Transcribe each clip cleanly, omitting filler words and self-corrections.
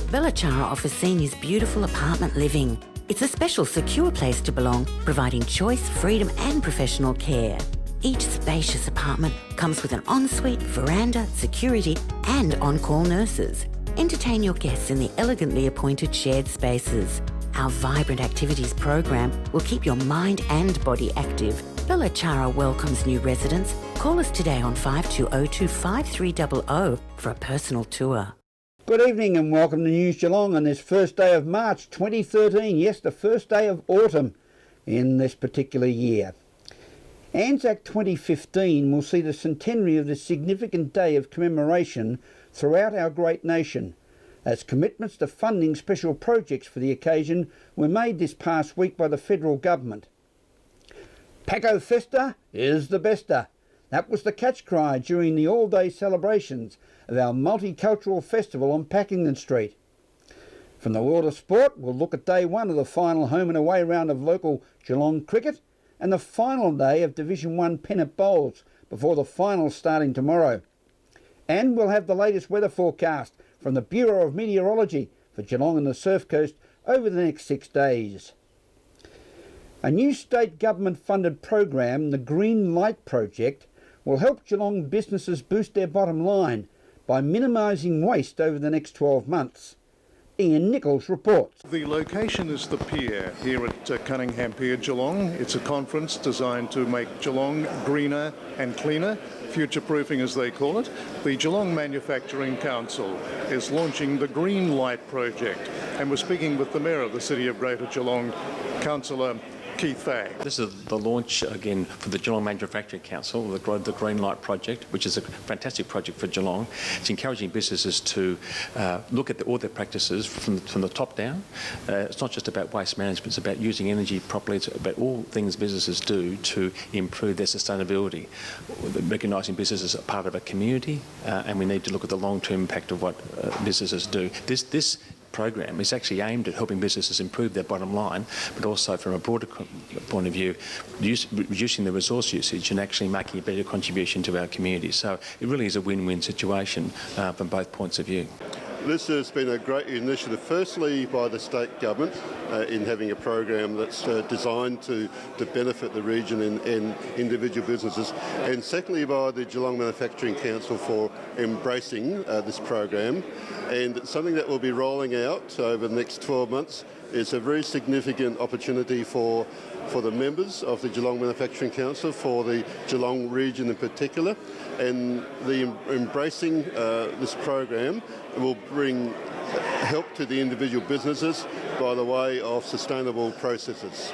Bellachara offers seniors beautiful apartment living. It's a special, secure place to belong, providing choice, freedom and professional care. Each spacious apartment comes with an ensuite, veranda, security and on-call nurses. Entertain your guests in the elegantly appointed shared spaces. Our vibrant activities program will keep your mind and body active. Bellachara welcomes new residents. Call us today on 5202 5300 for a personal tour. Good evening and welcome to News Geelong on this first day of March 2013. Yes, the first day of autumn in this particular year. Anzac 2015 will see the centenary of this significant day of commemoration throughout our great nation, as commitments to funding special projects for the occasion were made this past week by the federal government. Paco Festa is the besta. That was the catch cry during the all-day celebrations of our multicultural festival on Packington Street. From the world of sport, we'll look at day one of the final home and away round of local Geelong cricket and the final day of Division 1 Pennant Bowls before the finals starting tomorrow. And we'll have the latest weather forecast from the Bureau of Meteorology for Geelong and the Surf Coast over the next 6 days. A new state government-funded program, the Green Light Project, will help Geelong businesses boost their bottom line by minimising waste over the next 12 months. Ian Nichols reports. The location is the pier here at Cunningham Pier, Geelong. It's a conference designed to make Geelong greener and cleaner, future-proofing as they call it. The Geelong Manufacturing Council is launching the Green Light Project, and we're speaking with the Mayor of the City of Greater Geelong, Councillor Keith Fagg. This is the launch again for the Geelong Manufacturing Council, the Green Light Project, which is a fantastic project for Geelong. It's encouraging businesses to look at all their practices from the top down. It's not just about waste management, it's about using energy properly, it's about all things businesses do to improve their sustainability. Recognising businesses as a part of a community, and we need to look at the long-term impact of what businesses do. This program is actually aimed at helping businesses improve their bottom line, but also from a broader point of view, reducing the resource usage and actually making a better contribution to our community. So it really is a win-win situation from both points of view. This has been a great initiative, firstly by the state government in having a program that's designed to benefit the region and individual businesses, and secondly by the Geelong Manufacturing Council for embracing this program. And something that will be rolling out over the next 12 months is a very significant opportunity for the members of the Geelong Manufacturing Council, for the Geelong region in particular, and the embracing this program will bring help to the individual businesses by the way of sustainable processes.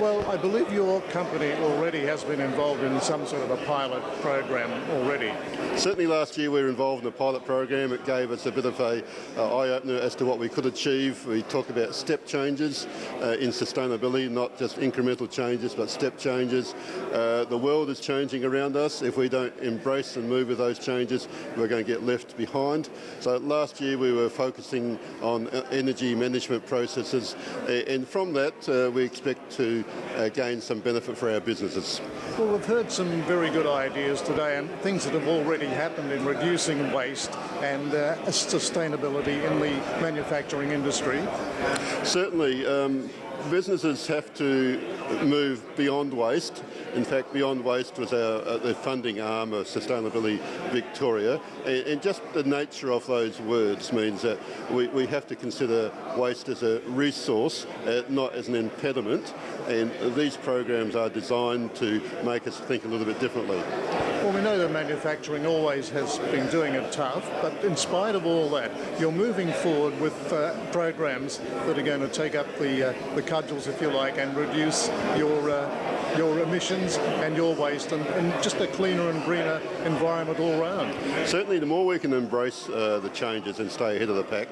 Well, I believe your company already has been involved in some sort of a pilot program already. Certainly last year we were involved in a pilot program. It gave us a bit of an eye-opener as to what we could achieve. We talk about step changes in sustainability, not just incremental changes, but step changes. The world is changing around us. If we don't embrace and move with those changes, we're going to get left behind. So last year we were focusing on energy management processes, and from that we expect to gain some benefit for our businesses. Well, we've heard some very good ideas today and things that have already happened in reducing waste and sustainability in the manufacturing industry. Certainly, businesses have to move beyond waste. In fact, Beyond Waste was the funding arm of Sustainability Victoria, and just the nature of those words means that we have to consider waste as a resource, not as an impediment, and these programs are designed to make us think a little bit differently. Well, we know that manufacturing always has been doing it tough, but in spite of all that, you're moving forward with programs that are going to take up the cudgels, if you like, and reduce your emissions and your waste and just a cleaner and greener environment all round. Certainly, the more we can embrace the changes and stay ahead of the pack,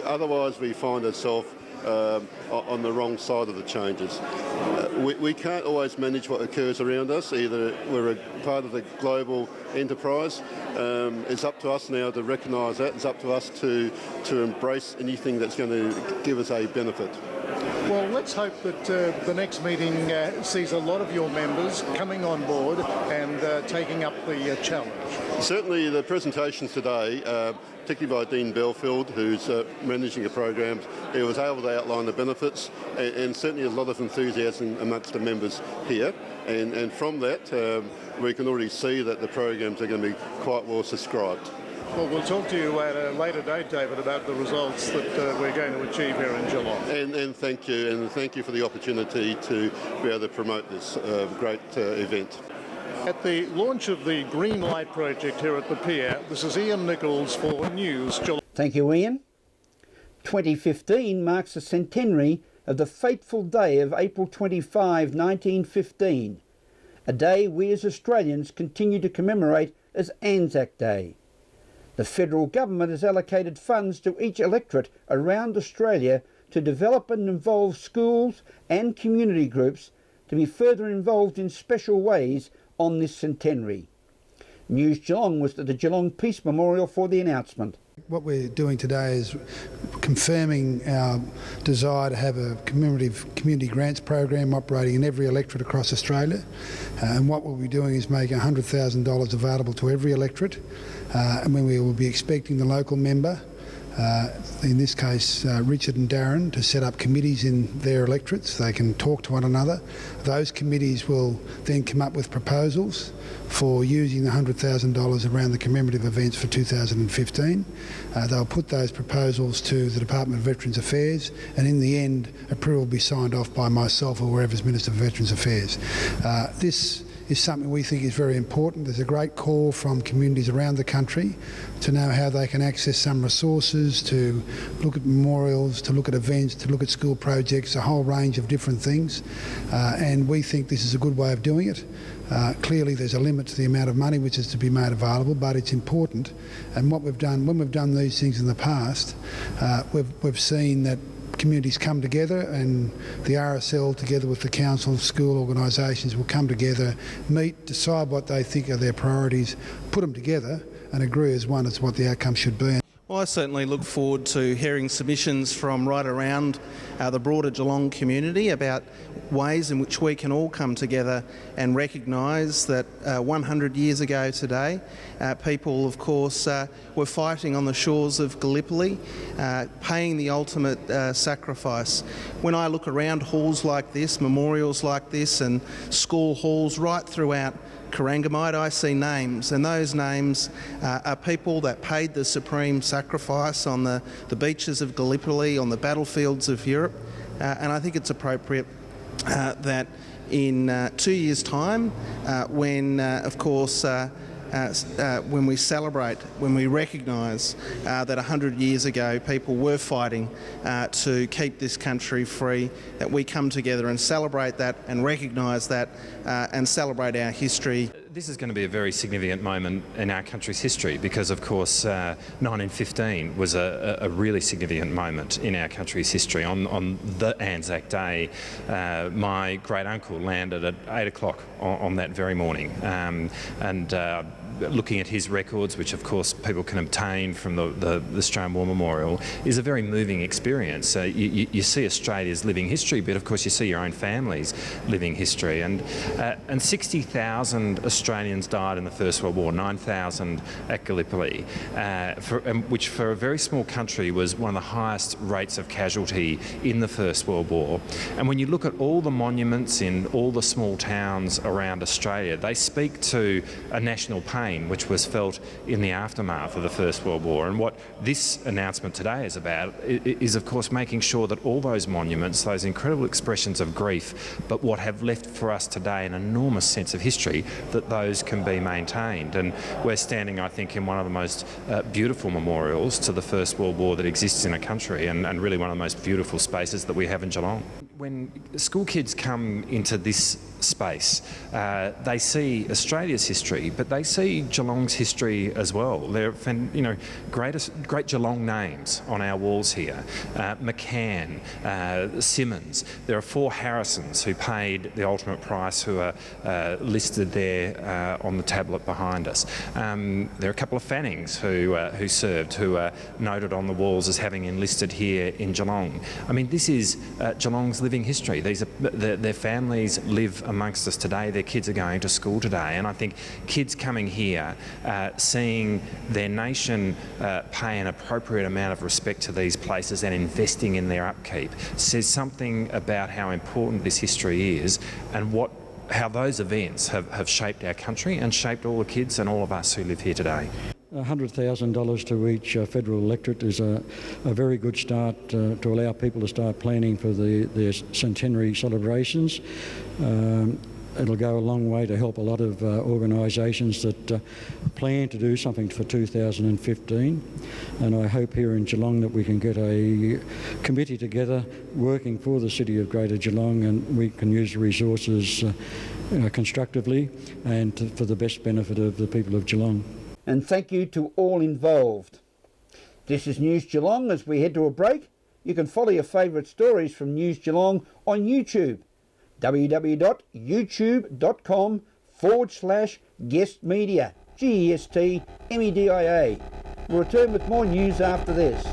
otherwise we find ourselves on the wrong side of the changes. We can't always manage what occurs around us. Either we're a part of the global enterprise. It's up to us now to recognise that. It's up to us to embrace anything that's going to give us a benefit. Well, let's hope that the next meeting sees a lot of your members coming on board and taking up the challenge. Certainly the presentations today, particularly by Dean Belfield, who's managing the programs, he was able to outline the benefits, and certainly a lot of enthusiasm amongst the members here. And from that, we can already see that the programs are going to be quite well subscribed. Well, we'll talk to you at a later date, David, about the results that we're going to achieve here in Geelong. And thank you for the opportunity to be able to promote this great event. At the launch of the Green Light project here at the pier, this is Ian Nichols for News Geelong. Thank you, Ian. 2015 marks the centenary of the fateful day of April 25, 1915, a day we as Australians continue to commemorate as Anzac Day. The federal government has allocated funds to each electorate around Australia to develop and involve schools and community groups to be further involved in special ways on this centenary. News Geelong was at the Geelong Peace Memorial for the announcement. What we're doing today is confirming our desire to have a community grants program operating in every electorate across Australia. And what we'll be doing is making $100,000 available to every electorate. And when we will be expecting the local member, in this case Richard and Darren, to set up committees in their electorates. They can talk to one another. Those committees will then come up with proposals for using the $100,000 around the commemorative events for 2015. They'll put those proposals to the Department of Veterans Affairs, and in the end approval will be signed off by myself or wherever's Minister for Veterans Affairs. This is something we think is very important. There's a great call from communities around the country to know how they can access some resources, to look at memorials, to look at events, to look at school projects, a whole range of different things. And we think this is a good way of doing it. Clearly there's a limit to the amount of money which is to be made available, but it's important. And what we've done, when we've done these things in the past, we've seen that communities come together, and the RSL together with the council, school organisations will come together, meet, decide what they think are their priorities, put them together and agree as one as what the outcome should be. Well, I certainly look forward to hearing submissions from right around the broader Geelong community about ways in which we can all come together and recognise that 100 years ago today, people, of course, were fighting on the shores of Gallipoli, paying the ultimate sacrifice. When I look around halls like this, memorials like this, and school halls right throughout Corangamite, I see names, and those names are people that paid the supreme sacrifice on the beaches of Gallipoli, on the battlefields of Europe, and I think it's appropriate that in 2 years' time, when, of course, when we celebrate, when we recognise that 100 years ago people were fighting to keep this country free, that we come together and celebrate that and recognise that and celebrate our history. This is going to be a very significant moment in our country's history because, of course, 1915 was a really significant moment in our country's history. On the Anzac Day, my great-uncle landed at 8 o'clock on that very morning. Looking at his records, which of course people can obtain from the Australian War Memorial, is a very moving experience. You see Australia's living history, but of course you see your own family's living history. And 60,000 Australians died in the First World War, 9,000 at Gallipoli, which for a very small country was one of the highest rates of casualty in the First World War. And when you look at all the monuments in all the small towns around Australia, they speak to a national pain which was felt in the aftermath of the First World War. And what this announcement today is about is, of course, making sure that all those monuments, those incredible expressions of grief, but what have left for us today an enormous sense of history, that those can be maintained. And we're standing, I think, in one of the most beautiful memorials to the First World War that exists in a country, and really one of the most beautiful spaces that we have in Geelong. when school kids come into this space, they see Australia's history, but they see Geelong's history as well. There are, great Geelong names on our walls here. McCann, Simmons. There are 4 Harrisons who paid the ultimate price, who are listed there on the tablet behind us. There are a couple of Fannings who served, who are noted on the walls as having enlisted here in Geelong. I mean, this is Geelong's living history. These are their families live amongst us today. Their kids are going to school today, and I think kids coming here, seeing their nation pay an appropriate amount of respect to these places and investing in their upkeep, says something about how important this history is and how those events have shaped our country and shaped all the kids and all of us who live here today. $100,000 to each federal electorate is a very good start to allow people to start planning for their centenary celebrations. It'll go a long way to help a lot of organisations that plan to do something for 2015, and I hope here in Geelong that we can get a committee together working for the City of Greater Geelong, and we can use the resources constructively and for the best benefit of the people of Geelong. And thank you to all involved. This is News Geelong. As we head to a break, you can follow your favourite stories from News Geelong on YouTube. www.youtube.com/guestmedia, GESTMEDIA. We'll return with more news after this.